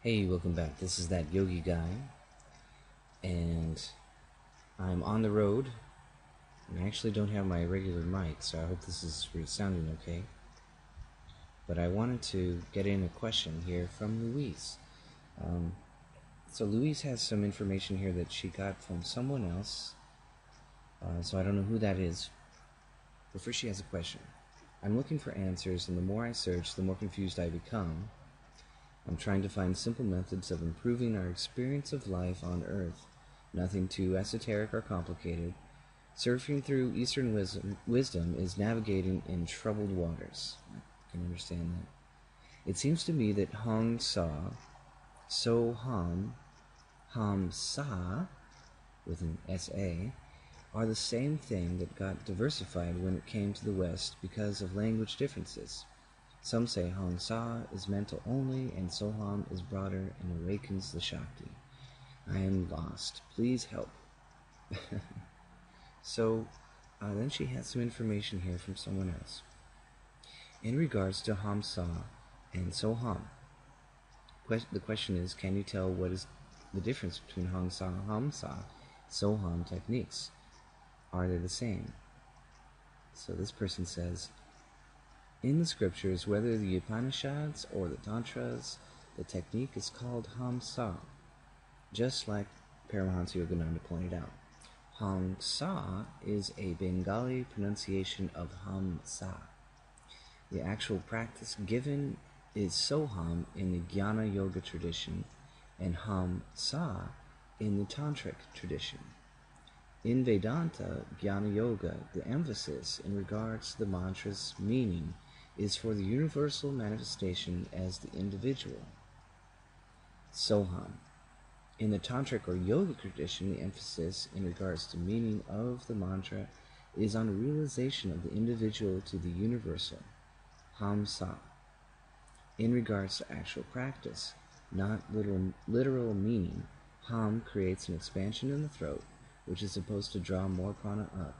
Hey, welcome back. This is that Yogi guy, and I'm on the road, and I actually don't have my regular mic, so I hope this is sounding okay. But I wanted to get in a question here from Louise. So Louise has some information here that she got from someone else, so I don't know who that is. But first she has a question. I'm looking for answers, and the more I search, the more confused I become. I'm trying to find simple methods of improving our experience of life on Earth. Nothing too esoteric or complicated. Surfing through Eastern wisdom is navigating in troubled waters. I can understand that. It seems to me that Hong Sa, So Ham Sa, with an S-A, are the same thing that got diversified when it came to the West because of language differences. Some say Hong Sa is mental only, and Soham is broader and awakens the Shakti. I am lost. Please help. So, then she has some information here from someone else. In regards to Ham Sa and Soham, the question is, can you tell what is the difference between Hong Sa, Ham Sa, Soham techniques? Are they the same? So this person says, in the scriptures, whether the Upanishads or the Tantras, the technique is called Ham Sa, just like Paramahansa Yogananda pointed out. Hong Sa is a Bengali pronunciation of Ham Sa. The actual practice given is Soham in the Jnana Yoga tradition and Ham Sa in the Tantric tradition. In Vedanta Jnana Yoga, the emphasis in regards to the mantra's meaning is for the universal manifestation as the individual. Soham. In the Tantric or Yoga tradition, the emphasis in regards to meaning of the mantra is on realization of the individual to the universal. Ham Sa. In regards to actual practice, not literal meaning, Ham creates an expansion in the throat, which is supposed to draw more prana up,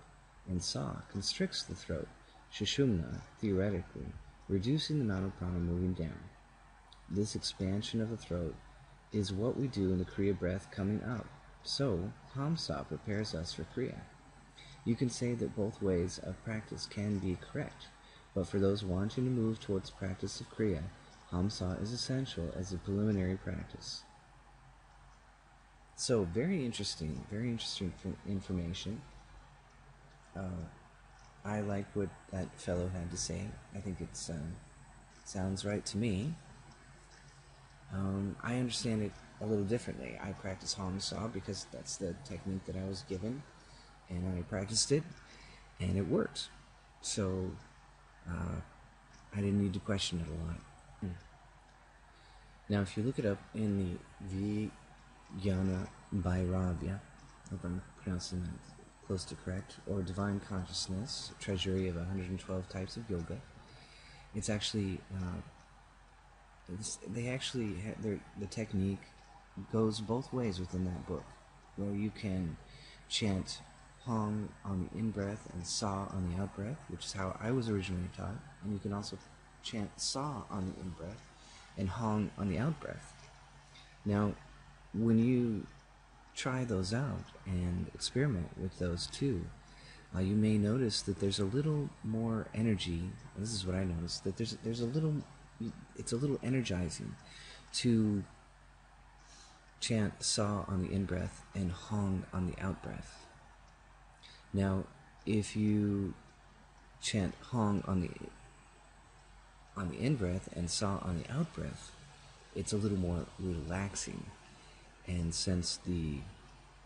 and Sa constricts the throat, Sushumna, theoretically, reducing the amount of prana moving down. This expansion of the throat is what we do in the Kriya breath coming up. So, Ham Sa prepares us for Kriya. You can say that both ways of practice can be correct, but for those wanting to move towards practice of Kriya, Ham Sa is essential as a preliminary practice. So, very interesting information. I like what that fellow had to say. I think it sounds right to me. I understand it a little differently. I practice Hong Sa because that's the technique that I was given, and I practiced it, and it worked. So, I didn't need to question it a lot. Now, if you look it up in the Vijnana Bhairavya, I hope I'm pronouncing that close to correct, or Divine Consciousness, Treasury of 112 Types of Yoga, it's actually, the technique goes both ways within that book, where you can chant Hong on the in-breath and Sa on the out-breath, which is how I was originally taught, and you can also chant Sa on the in-breath and Hong on the out-breath. Now, when you try those out and experiment with those two, you may notice that there's a little more energy. This is what I noticed, that there's a little, it's a little energizing to chant Sa on the in-breath and Hong on the out-breath. Now, if you chant Hong on the in-breath and Sa on the out-breath, it's a little more relaxing. And since the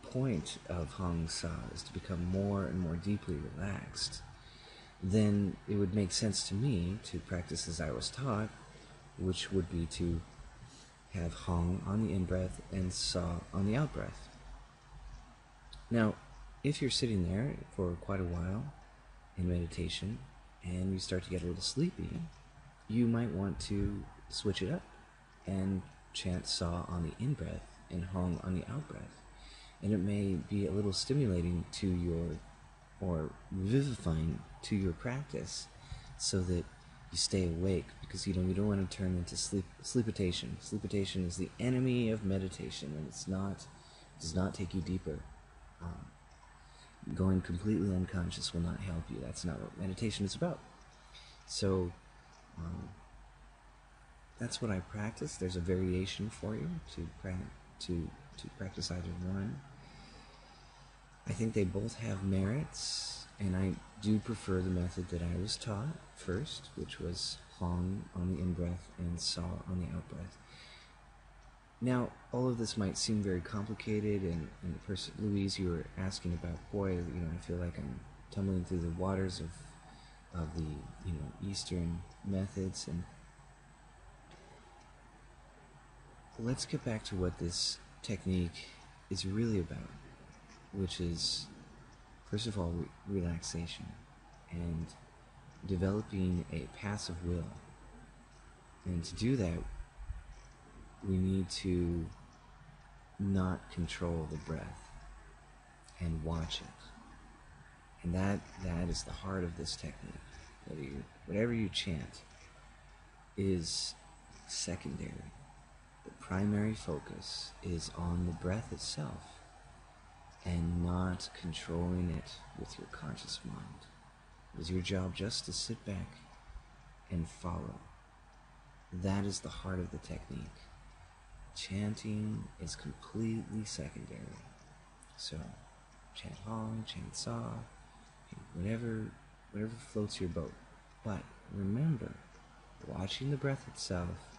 point of Hong Sa is to become more and more deeply relaxed, then it would make sense to me to practice as I was taught, which would be to have Hong on the in-breath and Sa on the out-breath. Now, if you're sitting there for quite a while in meditation and you start to get a little sleepy, you might want to switch it up and chant Sa on the in-breath and Hong on the out-breath. And it may be a little stimulating to your, or vivifying to your practice, so that you stay awake, because you don't want to turn into sleepitation. Sleepitation is the enemy of meditation, and it does not take you deeper. Going completely unconscious will not help you. That's not what meditation is about. So that's what I practice. There's a variation for you to practice either one. I think they both have merits, and I do prefer the method that I was taught first, which was Hong on the in-breath and Sa on the out-breath. Now, all of this might seem very complicated, and the person, Louise, you were asking about, boy, I feel like I'm tumbling through the waters of the, Eastern methods, and let's get back to what this technique is really about, which is, first of all, relaxation, and developing a passive will. And to do that, we need to not control the breath and watch it. And that is the heart of this technique. Whatever you chant is secondary. The primary focus is on the breath itself and not controlling it with your conscious mind. It is your job just to sit back and follow. That is the heart of the technique. Chanting is completely secondary. So, chant Hong, chant Sa, whatever floats your boat. But remember, watching the breath itself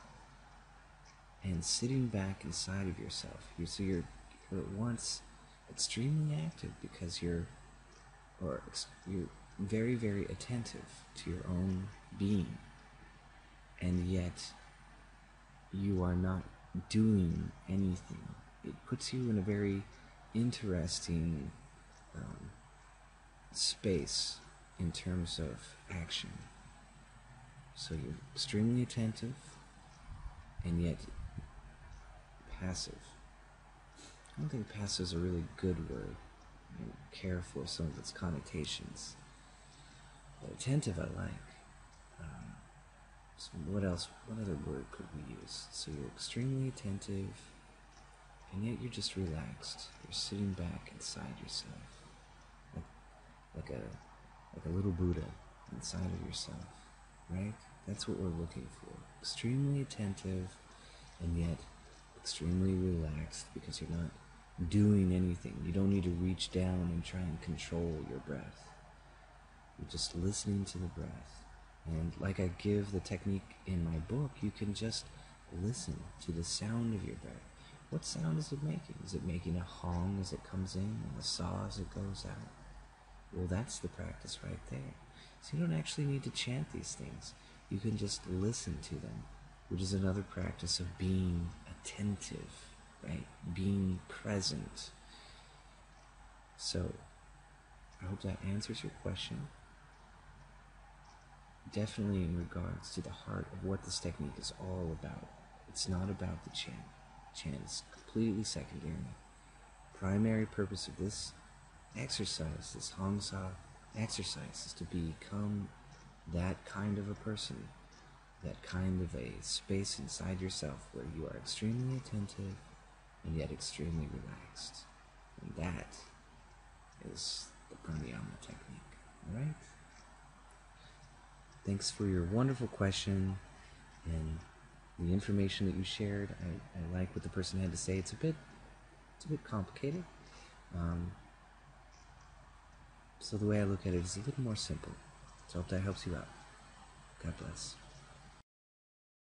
and sitting back inside of yourself. So you're at once extremely active because you're very, very attentive to your own being, and yet you are not doing anything. It puts you in a very interesting space in terms of action. So you're extremely attentive and yet passive. I don't think passive is a really good word. I don't care for some of its connotations. But attentive I like. So what else? What other word could we use? So you're extremely attentive, and yet you're just relaxed. You're sitting back inside yourself, like a little Buddha inside of yourself, right? That's what we're looking for. Extremely attentive, and yet extremely relaxed, because you're not doing anything. You don't need to reach down and try and control your breath. You're just listening to the breath. And like I give the technique in my book, you can just listen to the sound of your breath. What sound is it making? Is it making a Hong as it comes in and a Sa as it goes out? Well, that's the practice right there. So you don't actually need to chant these things. You can just listen to them, which is another practice of being attentive, right? Being present. So I hope that answers your question. Definitely in regards to the heart of what this technique is all about. It's not about the chant. Chant is completely secondary. Primary purpose of this exercise, this Hong Sa exercise, is to become that kind of a person, that kind of a space inside yourself where you are extremely attentive and yet extremely relaxed. And that is the pranayama technique. Alright? Thanks for your wonderful question and the information that you shared. I like what the person had to say. It's a bit complicated. So the way I look at it is a little more simple. So I hope that helps you out. God bless.